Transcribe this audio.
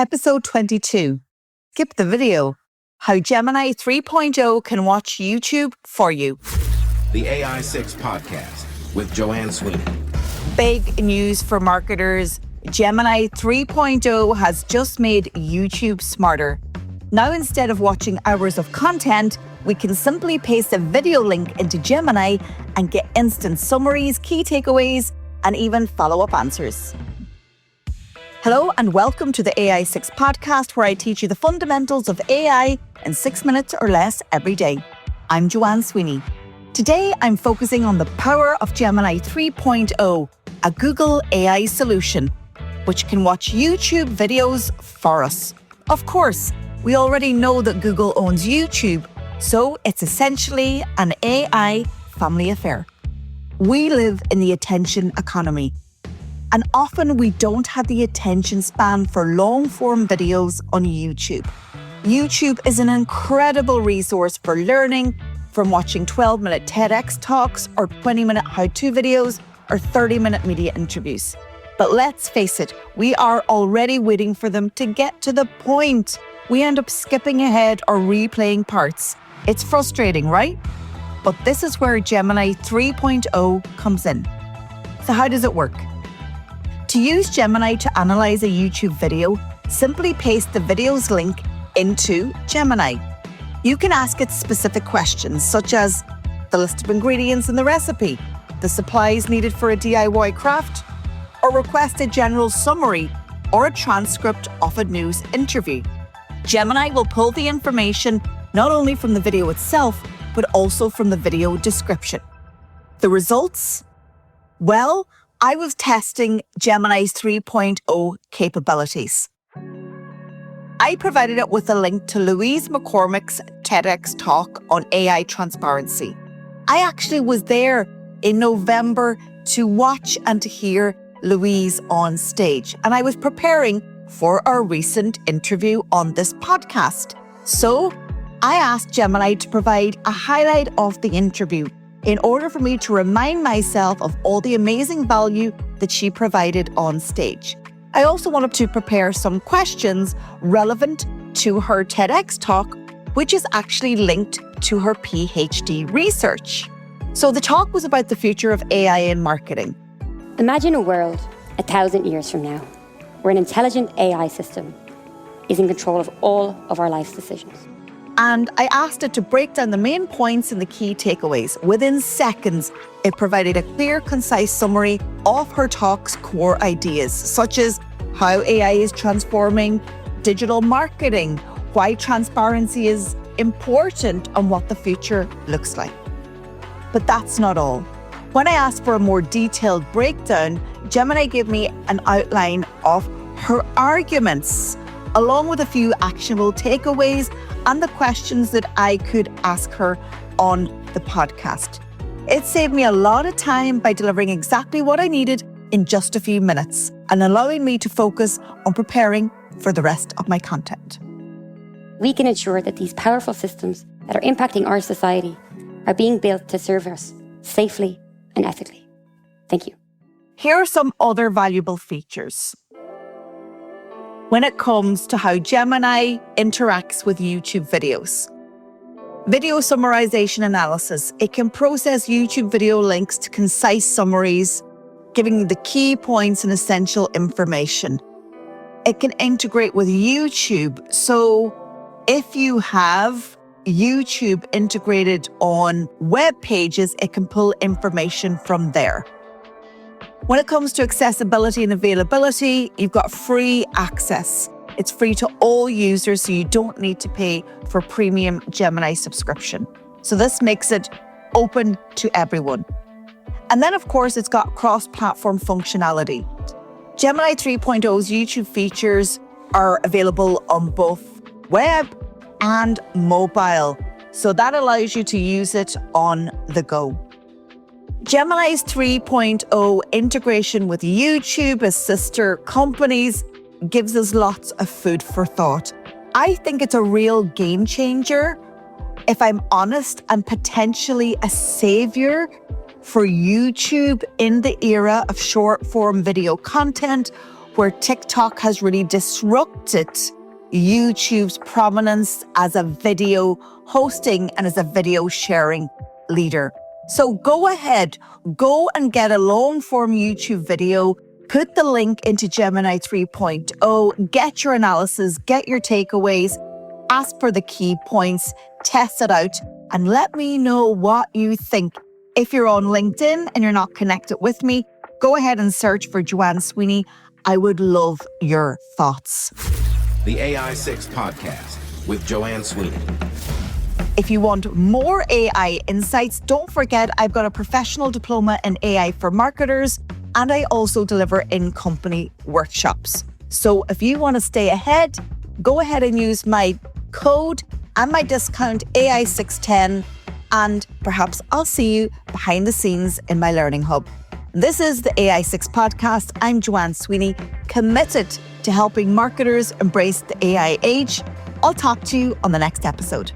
Episode 22, Skip the Video, How Gemini 3.0 can watch YouTube for you. The AI 6 Podcast with Joanne Sweeney. Big news for marketers. Gemini 3.0 has just made YouTube smarter. Now, instead of watching hours of content, we can simply paste a video link into Gemini and get instant summaries, key takeaways, and even follow-up answers. Hello and welcome to the AI 6 Podcast, where I teach you the fundamentals of AI in 6 minutes or less every day. I'm Joanne Sweeney. Today, I'm focusing on the power of Gemini 3.0, a Goole AI solution, which can watch YouTube videos for us. Of course, we already know that Google owns YouTube, so it's essentially an AI family affair. We live in the attention economy, and often we don't have the attention span for long-form videos on YouTube. YouTube is an incredible resource for learning, from watching 12-minute TEDx talks or 20-minute how-to videos or 30-minute media interviews. But let's face it, we are already waiting for them to get to the point. We end up skipping ahead or replaying parts. It's frustrating, right? But this is where Gemini 3.0 comes in. So how does it work? To use Gemini to analyze a YouTube video, simply paste the video's link into Gemini. You can ask it specific questions such as the list of ingredients in the recipe, the supplies needed for a DIY craft, or request a general summary or a transcript of a news interview. Gemini will pull the information not only from the video itself, but also from the video description. The results? Well, I was testing Gemini's 3.0 capabilities. I provided it with a link to Louise McCormick's TEDx talk on AI transparency. I actually was there in November to watch and to hear Louise on stage, and I was preparing for our recent interview on this podcast. So I asked Gemini to provide a highlight of the interview in order for me to remind myself of all the amazing value that she provided on stage. I also wanted to prepare some questions relevant to her TEDx talk, which is actually linked to her PhD research. So the talk was about the future of AI in marketing. Imagine a world 1,000 years from now, where an intelligent AI system is in control of all of our life's decisions. And I asked it to break down the main points and the key takeaways. Within seconds, it provided a clear, concise summary of her talk's core ideas, such as how AI is transforming digital marketing, why transparency is important, and what the future looks like. But that's not all. When I asked for a more detailed breakdown, Gemini gave me an outline of her arguments, along with a few actionable takeaways and the questions that I could ask her on the podcast. It saved me a lot of time by delivering exactly what I needed in just a few minutes and allowing me to focus on preparing for the rest of my content. We can ensure that these powerful systems that are impacting our society are being built to serve us safely and ethically. Thank you. Here are some other valuable features. When it comes to how Gemini interacts with YouTube videos. Video summarization analysis. It can process YouTube video links to concise summaries, giving the key points and essential information. It can integrate with YouTube. So if you have YouTube integrated on web pages, it can pull information from there. When it comes to accessibility and availability, you've got free access. It's free to all users, so you don't need to pay for premium Gemini subscription. So this makes it open to everyone. And then, of course, it's got cross-platform functionality. Gemini 3.0's YouTube features are available on both web and mobile. So that allows you to use it on the go. Gemini's 3.0 integration with YouTube as sister companies gives us lots of food for thought. I think it's a real game changer, if I'm honest, and potentially a savior for YouTube in the era of short form video content, where TikTok has really disrupted YouTube's prominence as a video hosting and as a video sharing leader. So go ahead, go and get a long form YouTube video, put the link into Gemini 3.0, get your analysis, get your takeaways, ask for the key points, test it out, and let me know what you think. If you're on LinkedIn and you're not connected with me, go ahead and search for Joanne Sweeney. I would love your thoughts. The AI 6 Podcast with Joanne Sweeney. If you want more AI insights, don't forget I've got a professional diploma in AI for marketers, and I also deliver in-company workshops. So if you want to stay ahead, go ahead and use my code and my discount AI610, and perhaps I'll see you behind the scenes in my learning hub. This is the AI6 Podcast. I'm Joanne Sweeney, committed to helping marketers embrace the AI age. I'll talk to you on the next episode.